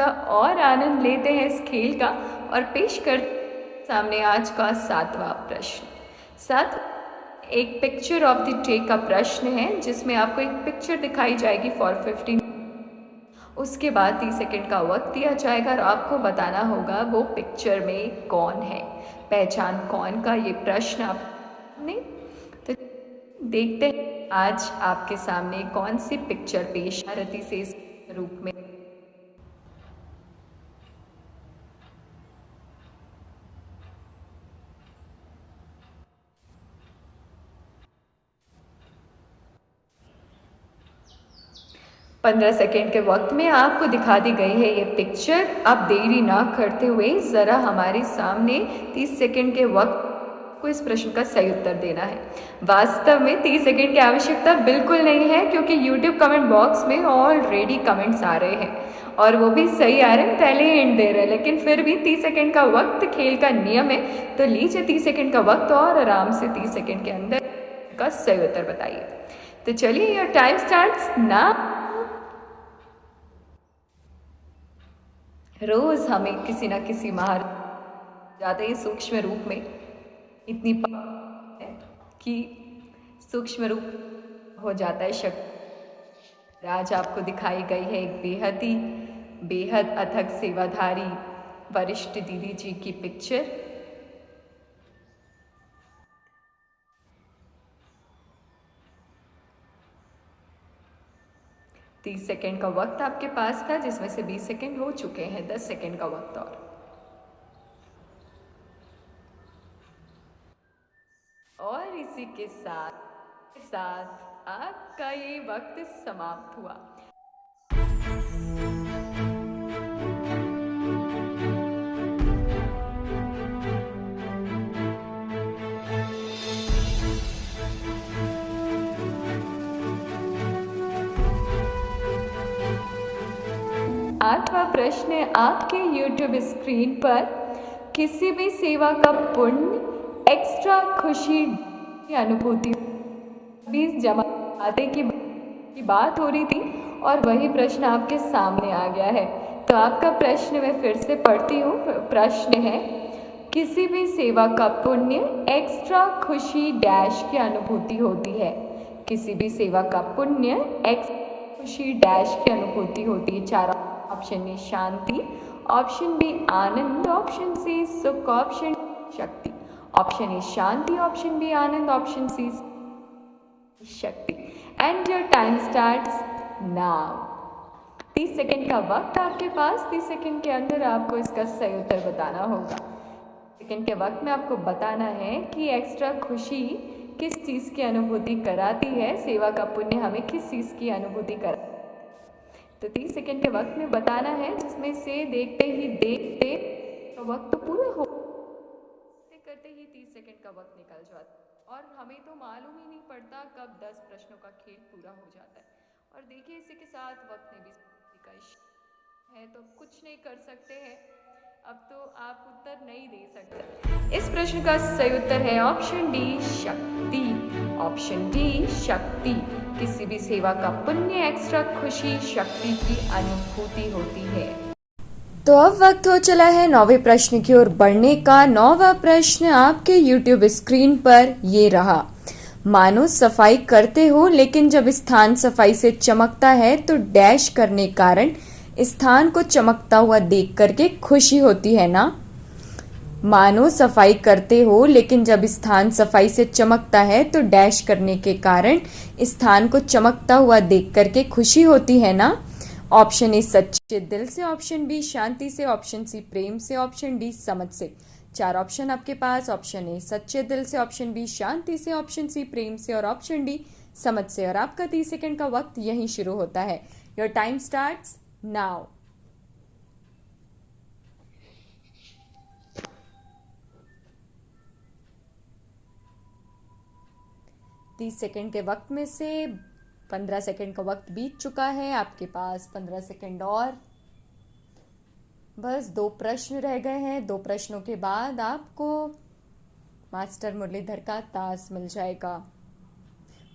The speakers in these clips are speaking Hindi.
का और आनंद लेते हैं इस खेल का और पेश कर सामने आज का 7वां प्रश्न। एक पिक्चर ऑफ द डे का प्रश्न है जिसमें आपको एक पिक्चर दिखाई जाएगी फॉर 15। उसके बाद 30 सेकंड का वक्त दिया जाएगा और आपको बताना होगा वो पिक्चर में कौन है, पहचान कौन का ये प्रश्न आपने। तो देखते हैं आज आपके सामने कौन सी पिक्चर पेश आरती से इस रूप में। पंद्रह सेकेंड के वक्त में आपको दिखा दी गई है ये पिक्चर। अब देरी ना करते हुए ज़रा हमारे सामने 30 सेकेंड के वक्त को इस प्रश्न का सही उत्तर देना है। वास्तव में 30 सेकेंड की आवश्यकता बिल्कुल नहीं है क्योंकि YouTube कमेंट बॉक्स में ऑलरेडी कमेंट्स आ रहे हैं और वो भी सही आ रहे हैं, पहले ही हिंट दे रहे हैं। लेकिन फिर भी 30 सेकेंड का वक्त खेल का नियम है, तो लीजिए 30 सेकेंड का वक्त और आराम से 30 सेकेंड के अंदर का सही उत्तर बताइए। तो चलिए योर टाइम स्टार्ट्स नाउ। रोज हमें किसी ना किसी महार जाते हैं सूक्ष्म रूप में, इतनी है कि सूक्ष्म रूप हो जाता है शक्ति। आज आपको दिखाई गई है एक बेहद अथक सेवाधारी वरिष्ठ दीदी जी की पिक्चर। तीस सेकेंड का वक्त आपके पास था जिसमें से 20 सेकेंड हो चुके हैं, 10 सेकेंड का वक्त और इसी के साथ आपका ये वक्त समाप्त हुआ। आठवां प्रश्न है आपके YouTube स्क्रीन पर। किसी भी सेवा का पुण्य एक्स्ट्रा खुशी की अनुभूति भी जमा आते की बात हो रही थी और वही प्रश्न आपके सामने आ गया है। तो आपका प्रश्न मैं फिर से पढ़ती हूँ। प्रश्न है किसी भी सेवा का पुण्य एक्स्ट्रा खुशी डैश की अनुभूति होती है। किसी भी सेवा का पुण्य एक्स्ट्रा खुशी डैश की अनुभूति होती है। चार ऑप्शन ए शांति, ऑप्शन बी आनंद, ऑप्शन सी सुख, ऑप्शन शक्ति। ऑप्शन ए शांति, ऑप्शन बी आनंद, ऑप्शन सी शक्ति। And your time starts now. 30 second का वक्त आपके पास। 30 सेकेंड के अंदर आपको इसका सही उत्तर बताना होगा। सेकेंड के वक्त में आपको बताना है कि एक्स्ट्रा खुशी किस चीज़ की अनुभूति कराती है, सेवा का पुण्य हमें किस चीज़ की अनुभूति कराती है। तो 30 सेकेंड के वक्त में बताना है जिसमें से देखते तो वक्त तो पूरा हो करते ही 30 सेकेंड का वक्त निकल जाता है और हमें तो मालूम ही नहीं पड़ता कब 10 प्रश्नों का खेल पूरा हो जाता है। और देखिए इसी के साथ वक्त में भी है तो कुछ नहीं कर सकते हैं, अब तो आप उत्तर नहीं दे सकते। इस प्रश्न का सही उत्तर है ऑप्शन डी शक्ति। ऑप्शन डी शक्ति। किसी भी सेवा का पुण्य एक्स्ट्रा खुशी शक्ति की अनुभूति होती है। तो अब वक्त हो चला है 9वें प्रश्न की ओर बढ़ने का। 9वां प्रश्न आपके YouTube स्क्रीन पर ये रहा। मानो सफाई करते हो लेकिन जब स्थान सफाई से चमकता है तो डैश करने कारण स्थान को चमकता हुआ देख करके खुशी होती है ना। मानो सफाई करते हो लेकिन जब स्थान सफाई से चमकता है तो डैश करने के कारण स्थान को चमकता हुआ देख करके खुशी होती है ना। ऑप्शन ए सच्चे दिल से, ऑप्शन बी शांति से, ऑप्शन सी प्रेम से, ऑप्शन डी समझ से। चार ऑप्शन आपके पास। ऑप्शन ए सच्चे दिल से, ऑप्शन बी शांति से, ऑप्शन सी प्रेम से और ऑप्शन डी समझ से। और आपका 30 सेकेंड का वक्त यहीं शुरू होता है। Your time starts now. तीस सेकेंड के वक्त में से 15 सेकेंड का वक्त बीत चुका है। आपके पास 15 सेकेंड और बस 2 प्रश्न रह गए हैं। 2 प्रश्नों के बाद आपको मास्टर मुरलीधर का ताश मिल जाएगा।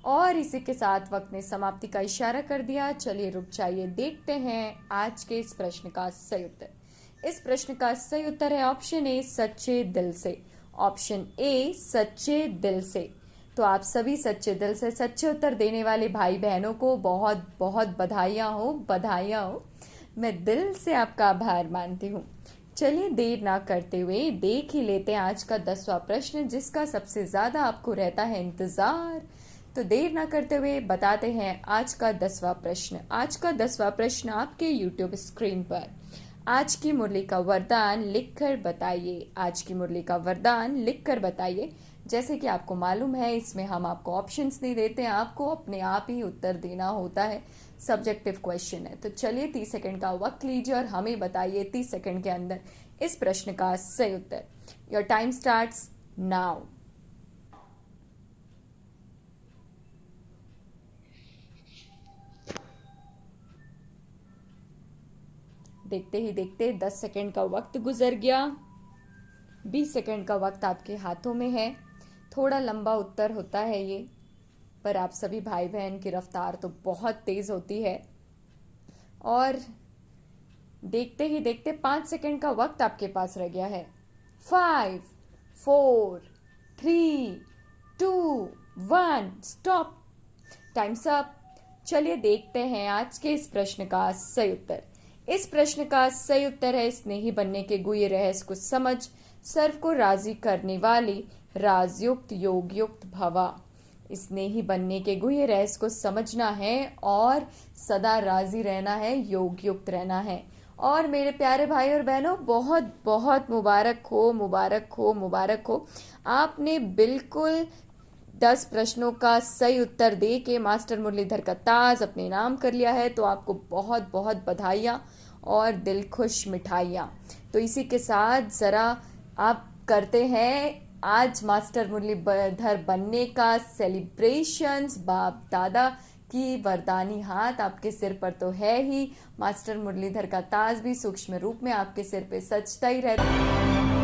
और इसी के साथ वक्त ने समाप्ति का इशारा कर दिया। चलिए रुक जाइए, देखते हैं आज के इस प्रश्न का सही उत्तर। इस प्रश्न का सही उत्तर है ऑप्शन ए, सच्चे दिल से। ऑप्शन ए, सच्चे दिल से। तो आप सभी सच्चे दिल से सच्चे उत्तर देने वाले भाई बहनों को बहुत बहुत बधाइयाँ हो, बधाइयाँ हो। मैं दिल से आपका आभार मानती हूँ। चलिए देर ना करते हुए देख ही लेते हैं आज का 10वां प्रश्न, जिसका सबसे ज्यादा आपको रहता है इंतजार। तो देर ना करते हुए बताते हैं आज का 10वां प्रश्न। आज का 10वां प्रश्न आपके YouTube स्क्रीन पर। आज की मुरली का वरदान लिखकर बताइए। आज की मुरली का वरदान लिखकर बताइए। जैसे कि आपको मालूम है, इसमें हम आपको ऑप्शंस नहीं देते हैं, आपको अपने आप ही उत्तर देना होता है। सब्जेक्टिव क्वेश्चन है। तो चलिए 30 सेकंड का वक्त लीजिए और हमें बताइए 30 सेकंड के अंदर इस प्रश्न का सही उत्तर। Your time starts now. देखते ही देखते 10 सेकंड का वक्त गुजर गया। 20 सेकंड का वक्त आपके हाथों में है। थोड़ा लंबा उत्तर होता है ये, पर आप सभी भाई बहन की रफ्तार तो बहुत तेज होती है। और देखते ही देखते 5 सेकंड का वक्त आपके पास रह गया है। 5, 4, 3, 2, 1, स्टॉप। Times up. चलिए देखते हैं आज के इस प्रश्न का सही उत्तर। इस प्रश्न का सही उत्तर है, स्नेही बनने के गुह्य रहस्य को समझ, सर्व को राजी करने वाली, राजयुक्त योगयुक्त भवा। स्नेही बनने के गुह्य रहस्य को समझना है और सदा राजी रहना है, योगयुक्त रहना है। और मेरे प्यारे भाई और बहनों, बहुत बहुत मुबारक हो, मुबारक हो, मुबारक हो। आपने बिल्कुल 10 प्रश्नों का सही उत्तर दे के मास्टर मुरलीधर का ताज अपने नाम कर लिया है। तो आपको बहुत बहुत बधाइयाँ और दिल खुश मिठाइयाँ। तो इसी के साथ ज़रा आप करते हैं आज मास्टर मुरलीधर बनने का सेलिब्रेशंस। बाप दादा की वरदानी हाथ आपके सिर पर तो है ही, मास्टर मुरलीधर का ताज भी सूक्ष्म रूप में आपके सिर पे सजता ही रहता है।